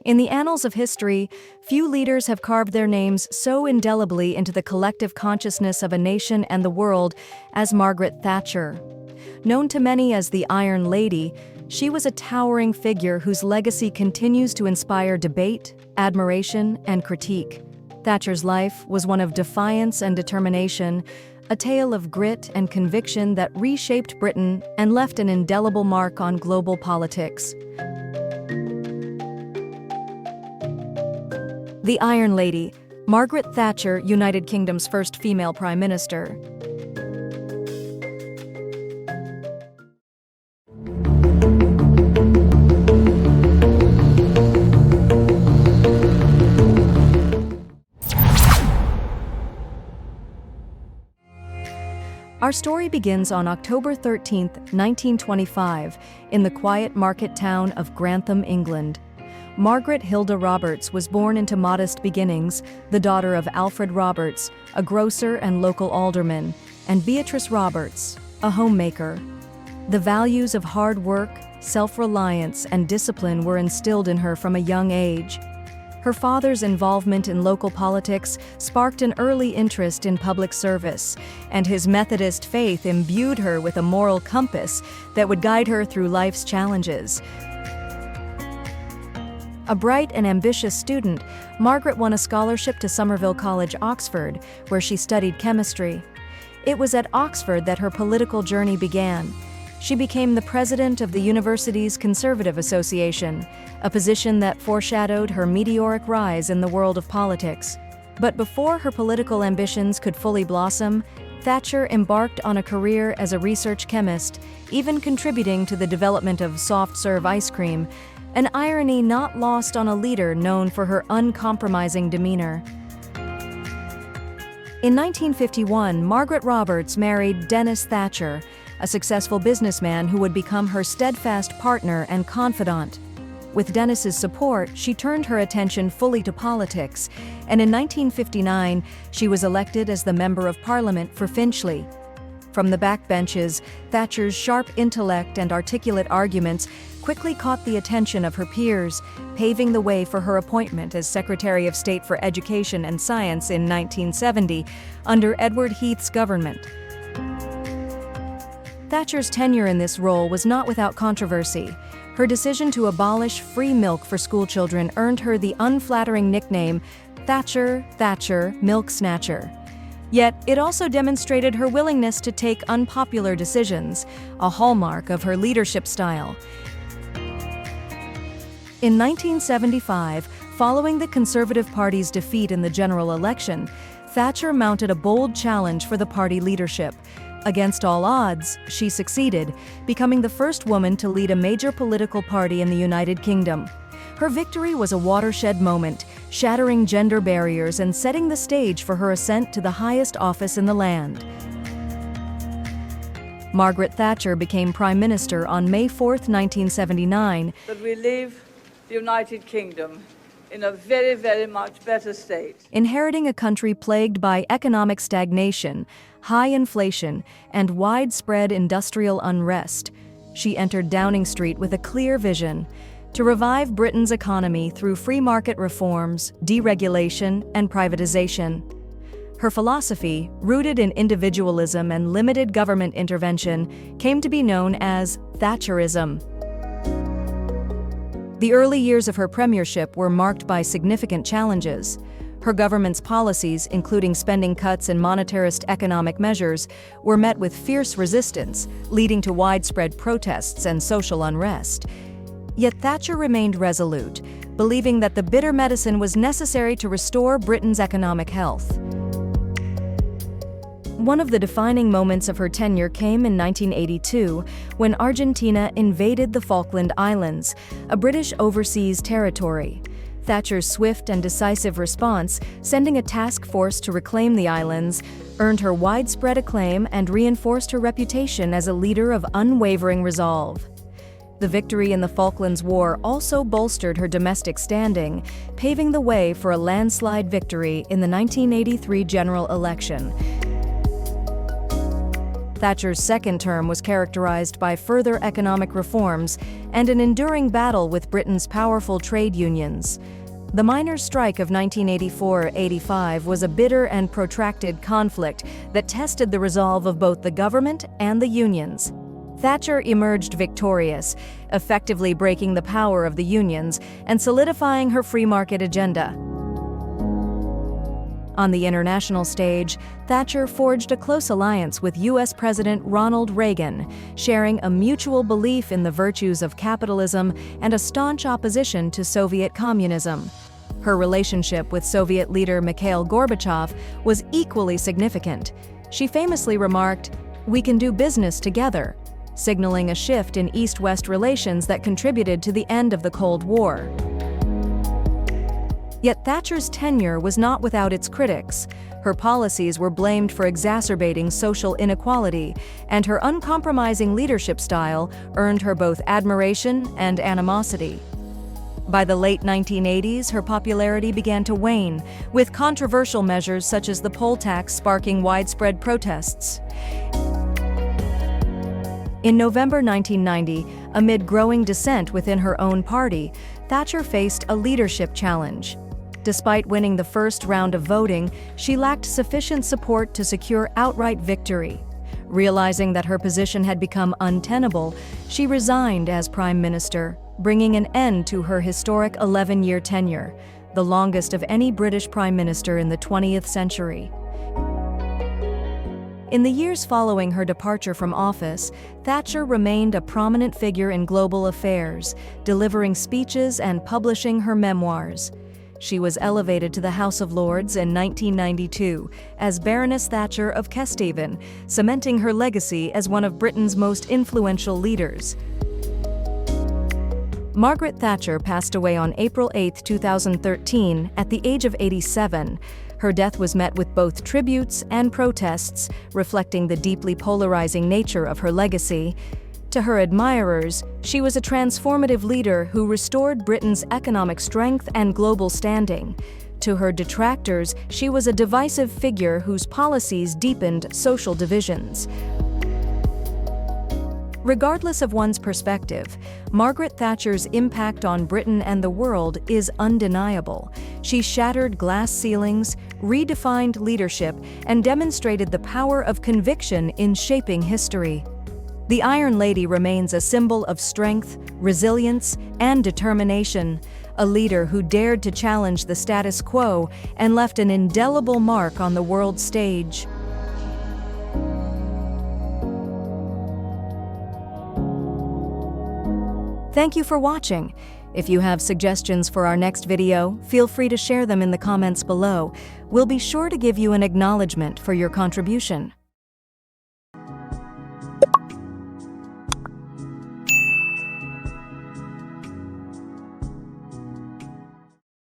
In the annals of history, few leaders have carved their names so indelibly into the collective consciousness of a nation and the world as Margaret Thatcher. Known to many as the Iron Lady, she was a towering figure whose legacy continues to inspire debate, admiration, and critique. Thatcher's life was one of defiance and determination, a tale of grit and conviction that reshaped Britain and left an indelible mark on global politics. The Iron Lady, Margaret Thatcher, United Kingdom's first female Prime Minister. Our story begins on October 13, 1925, in the quiet market town of Grantham, England. Margaret Hilda Roberts was born into modest beginnings, the daughter of Alfred Roberts, a grocer and local alderman, and Beatrice Roberts, a homemaker. The values of hard work, self-reliance, and discipline were instilled in her from a young age. Her father's involvement in local politics sparked an early interest in public service, and his Methodist faith imbued her with a moral compass that would guide her through life's challenges. A bright and ambitious student, Margaret won a scholarship to Somerville College, Oxford, where she studied chemistry. It was at Oxford that her political journey began. She became the president of the university's Conservative Association, a position that foreshadowed her meteoric rise in the world of politics. But before her political ambitions could fully blossom, Thatcher embarked on a career as a research chemist, even contributing to the development of soft-serve ice cream, an irony not lost on a leader known for her uncompromising demeanor. In 1951, Margaret Roberts married Dennis Thatcher, a successful businessman who would become her steadfast partner and confidant. With Dennis's support, she turned her attention fully to politics, and in 1959, she was elected as the Member of Parliament for Finchley. From the backbenches, Thatcher's sharp intellect and articulate arguments quickly caught the attention of her peers, paving the way for her appointment as Secretary of State for Education and Science in 1970, under Edward Heath's government. Thatcher's tenure in this role was not without controversy. Her decision to abolish free milk for schoolchildren earned her the unflattering nickname Thatcher, Milk Snatcher. Yet, it also demonstrated her willingness to take unpopular decisions, a hallmark of her leadership style. In 1975, following the Conservative Party's defeat in the general election, Thatcher mounted a bold challenge for the party leadership. Against all odds, she succeeded, becoming the first woman to lead a major political party in the United Kingdom. Her victory was a watershed moment, shattering gender barriers and setting the stage for her ascent to the highest office in the land. Margaret Thatcher became Prime Minister on May 4, 1979. That we leave the United Kingdom in a very, very much better state. Inheriting a country plagued by economic stagnation, high inflation, and widespread industrial unrest, she entered Downing Street with a clear vision: to revive Britain's economy through free market reforms, deregulation, and privatization. Her philosophy, rooted in individualism and limited government intervention, came to be known as Thatcherism. The early years of her premiership were marked by significant challenges. Her government's policies, including spending cuts and monetarist economic measures, were met with fierce resistance, leading to widespread protests and social unrest. Yet Thatcher remained resolute, believing that the bitter medicine was necessary to restore Britain's economic health. One of the defining moments of her tenure came in 1982, when Argentina invaded the Falkland Islands, a British overseas territory. Thatcher's swift and decisive response, sending a task force to reclaim the islands, earned her widespread acclaim and reinforced her reputation as a leader of unwavering resolve. The victory in the Falklands War also bolstered her domestic standing, paving the way for a landslide victory in the 1983 general election. Thatcher's second term was characterized by further economic reforms and an enduring battle with Britain's powerful trade unions. The miners' strike of 1984-85 was a bitter and protracted conflict that tested the resolve of both the government and the unions. Thatcher emerged victorious, effectively breaking the power of the unions and solidifying her free market agenda. On the international stage, Thatcher forged a close alliance with U.S. President Ronald Reagan, sharing a mutual belief in the virtues of capitalism and a staunch opposition to Soviet communism. Her relationship with Soviet leader Mikhail Gorbachev was equally significant. She famously remarked, "We can do business together," signaling a shift in East-West relations that contributed to the end of the Cold War. Yet Thatcher's tenure was not without its critics. Her policies were blamed for exacerbating social inequality, and her uncompromising leadership style earned her both admiration and animosity. By the late 1980s, her popularity began to wane, with controversial measures such as the poll tax sparking widespread protests. In November 1990, amid growing dissent within her own party, Thatcher faced a leadership challenge. Despite winning the first round of voting, she lacked sufficient support to secure outright victory. Realizing that her position had become untenable, she resigned as Prime Minister, bringing an end to her historic 11-year tenure, the longest of any British Prime Minister in the 20th century. In the years following her departure from office, Thatcher remained a prominent figure in global affairs, delivering speeches and publishing her memoirs. She was elevated to the House of Lords in 1992 as Baroness Thatcher of Kesteven, cementing her legacy as one of Britain's most influential leaders. Margaret Thatcher passed away on April 8, 2013, at the age of 87. Her death was met with both tributes and protests, reflecting the deeply polarizing nature of her legacy. To her admirers, she was a transformative leader who restored Britain's economic strength and global standing. To her detractors, she was a divisive figure whose policies deepened social divisions. Regardless of one's perspective, Margaret Thatcher's impact on Britain and the world is undeniable. She shattered glass ceilings, redefined leadership, and demonstrated the power of conviction in shaping history. The Iron Lady remains a symbol of strength, resilience, and determination, a leader who dared to challenge the status quo and left an indelible mark on the world stage. Thank you for watching. If you have suggestions for our next video, feel free to share them in the comments below. We'll be sure to give you an acknowledgement for your contribution.